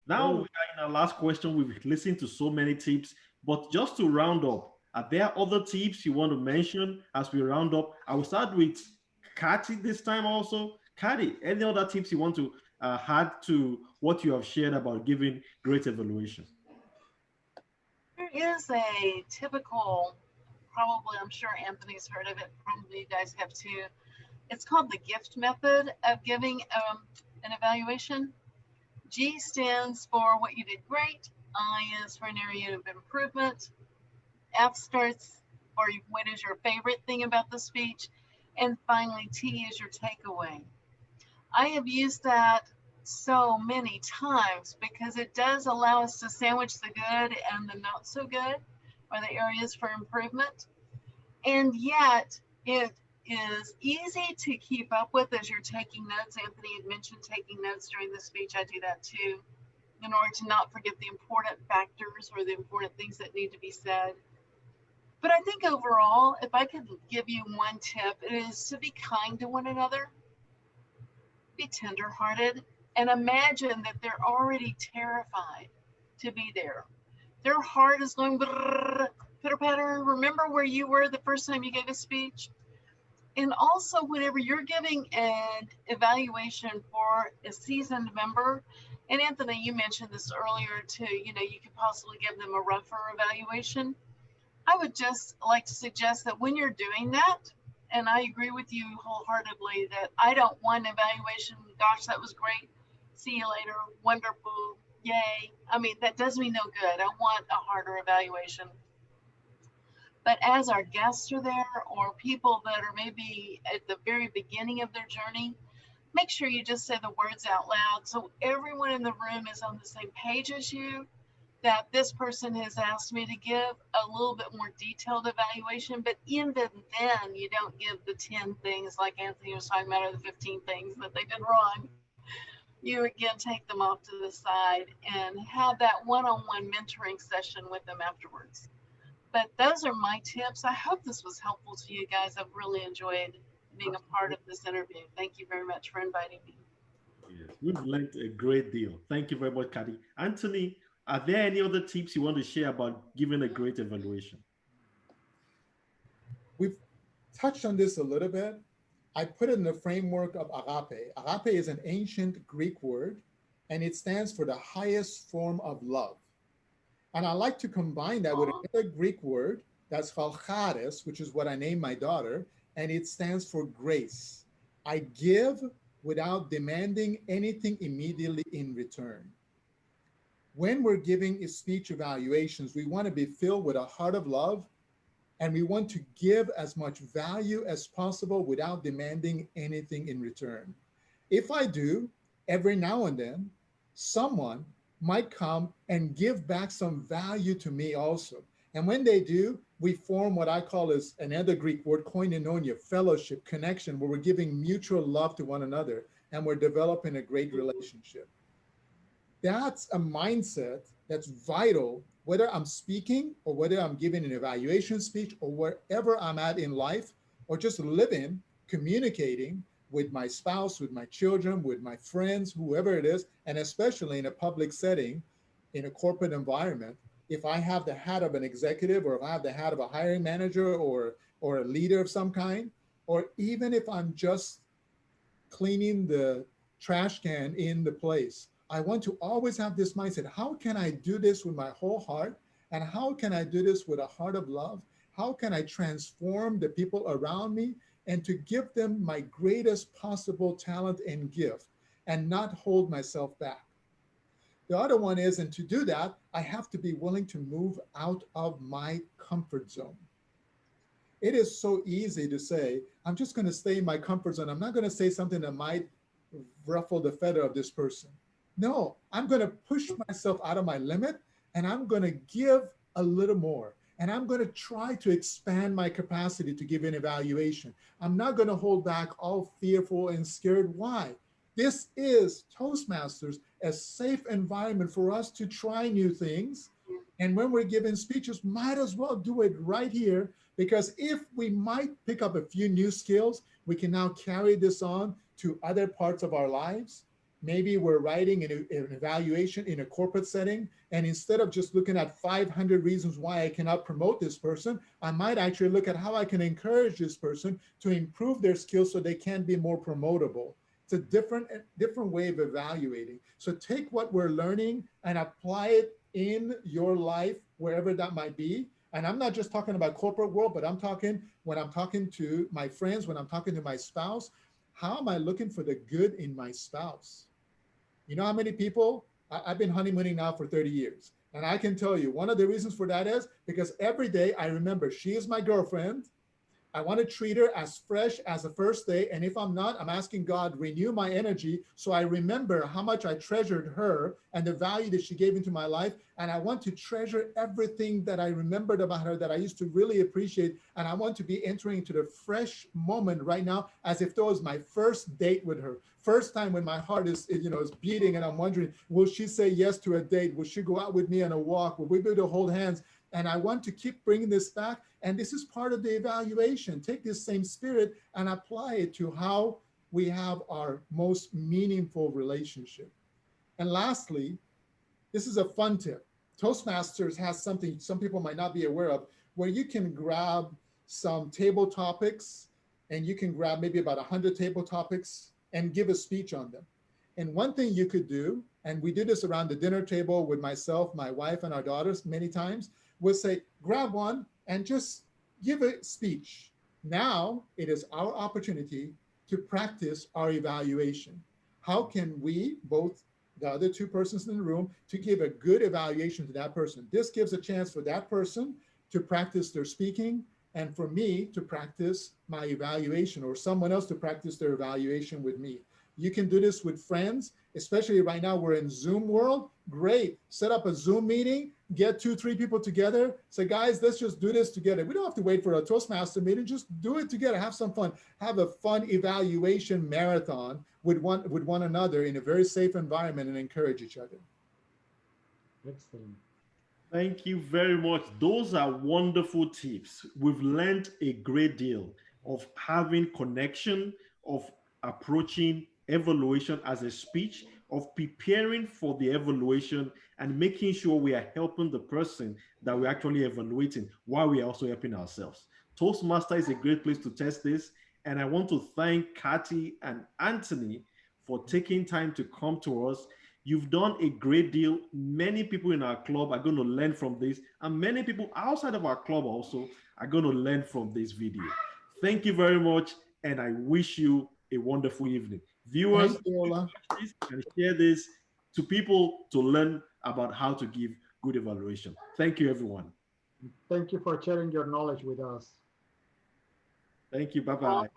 Now we Oh, are in our last question. We've listened to so many tips, but just to round up, are there other tips you want to mention as we round up? I will start with Kati this time also. Kati, any other tips you want to add to what you have shared about giving great evaluation? There is a typical, probably, I'm sure Anthony's heard of it, probably you guys have too. It's called the gift method of giving an evaluation. G stands for what you did great, I is for an area of improvement, F starts for what is your favorite thing about the speech, and finally T is your takeaway. I have used that so many times because it does allow us to sandwich the good and the not so good, or the areas for improvement. And yet, it is easy to keep up with as you're taking notes. Anthony had mentioned taking notes during the speech. I do that too, in order to not forget the important factors or the important things that need to be said. But I think overall, if I could give you one tip, it is to be kind to one another, be tenderhearted, and imagine that they're already terrified to be there. Their heart is going pitter patter. Remember where you were the first time you gave a speech? And also, whenever you're giving an evaluation for a seasoned member, and Anthony, you mentioned this earlier too, you could possibly give them a rougher evaluation. I would just like to suggest that when you're doing that, and I agree with you wholeheartedly that I don't want an evaluation, gosh, that was great, see you later, wonderful, yay. I mean, that does me no good. I want a harder evaluation. But as our guests are there or people that are maybe at the very beginning of their journey, make sure you just say the words out loud so everyone in the room is on the same page as you, that this person has asked me to give a little bit more detailed evaluation, but even then, you don't give the 10 things like Anthony was talking about, or the 15 things that they did wrong. You again take them off to the side and have that one on one mentoring session with them afterwards. But those are my tips. I hope this was helpful to you guys. I've really enjoyed being a part of this interview. Thank you very much for inviting me. Yes, we've learned a great deal. Thank you very much, Kati. Anthony, are there any other tips you want to share about giving a great evaluation? we've touched on this a little bit. I put it in the framework of agape. Agape is an ancient Greek word, and it stands for the highest form of love. And I like to combine that with Aw. another Greek word that's called charis, which is what I named my daughter, and it stands for grace. I give without demanding anything immediately in return. When we're giving speech evaluations, we want to be filled with a heart of love, and we want to give as much value as possible without demanding anything in return. If I do, every now and then, someone might come and give back some value to me also. And when they do, we form what I call is another Greek word, koinonia, fellowship, connection, where we're giving mutual love to one another and we're developing a great relationship. That's a mindset that's vital, whether I'm speaking or whether I'm giving an evaluation speech or wherever I'm at in life, or just living, communicating with my spouse, with my children, with my friends, whoever it is, and especially in a public setting, in a corporate environment. If I have the hat of an executive, or if I have the hat of a hiring manager, or a leader of some kind, or even if I'm just cleaning the trash can in the place. I want to always have this mindset. How can I do this with my whole heart? And how can I do this with a heart of love? How can I transform the people around me and to give them my greatest possible talent and gift and not hold myself back? The other one is, and to do that, I have to be willing to move out of my comfort zone. It is so easy to say, I'm just going to stay in my comfort zone. I'm not going to say something that might ruffle the feather of this person. No, I'm going to push myself out of my limit, and I'm going to give a little more. And I'm going to try to expand my capacity to give an evaluation. I'm not going to hold back all fearful and scared. Why? This is Toastmasters, a safe environment for us to try new things. And when we're giving speeches, might as well do it right here, because if we might pick up a few new skills, we can now carry this on to other parts of our lives. Maybe we're writing an evaluation in a corporate setting, and instead of just looking at 500 reasons why I cannot promote this person, I might actually look at how I can encourage this person to improve their skills so they can be more promotable. It's a different way of evaluating. So take what we're learning and apply it in your life, wherever that might be. And I'm not just talking about corporate world, but I'm talking when I'm talking to my friends, when I'm talking to my spouse, how am I looking for the good in my spouse? You know how many people, I've been honeymooning now for 30 years. And I can tell you, one of the reasons for that is because every day I remember she is my girlfriend. I want to treat her as fresh as the first day. And if I'm not, I'm asking God, renew my energy so I remember how much I treasured her and the value that she gave into my life. And I want to treasure everything that I remembered about her that I used to really appreciate. And I want to be entering into the fresh moment right now as if that was my first date with her. First time when my heart is beating and I'm wondering, will she say yes to a date? Will she go out with me on a walk? Will we be able to hold hands? And I want to keep bringing this back. And this is part of the evaluation. Take this same spirit and apply it to how we have our most meaningful relationship. And lastly, this is a fun tip. Toastmasters has something some people might not be aware of, where you can grab some table topics and you can grab maybe about 100 table topics and give a speech on them. And one thing you could do, and we do this around the dinner table with myself, my wife, and our daughters many times, was say, grab one and just give a speech. Now it is our opportunity to practice our evaluation. How can we, both the other two persons in the room, to give a good evaluation to that person? This gives a chance for that person to practice their speaking and for me to practice my evaluation, or someone else to practice their evaluation with me. You can do this with friends, especially right now we're in Zoom world. Great, set up a Zoom meeting, get 2-3 people together. Say, guys, let's just do this together. We don't have to wait for a Toastmaster meeting. Just do it together. Have some fun. Have a fun evaluation marathon with one another in a very safe environment and encourage each other. Excellent. Thank you very much. Those are wonderful tips. We've learned a great deal of having connection, of approaching evaluation as a speech, of preparing for the evaluation and making sure we are helping the person that we're actually evaluating while we are also helping ourselves. Toastmaster is a great place to test this. And I want to thank Kathy and Anthony for taking time to come to us. You've done a great deal. Many people in our club are going to learn from this, and many people outside of our club also are going to learn from this video. Thank you very much, and I wish you a wonderful evening. Viewers, and share this to people to learn about how to give good evaluation. Thank you, everyone. Thank you for sharing your knowledge with us. Thank you. Bye-bye.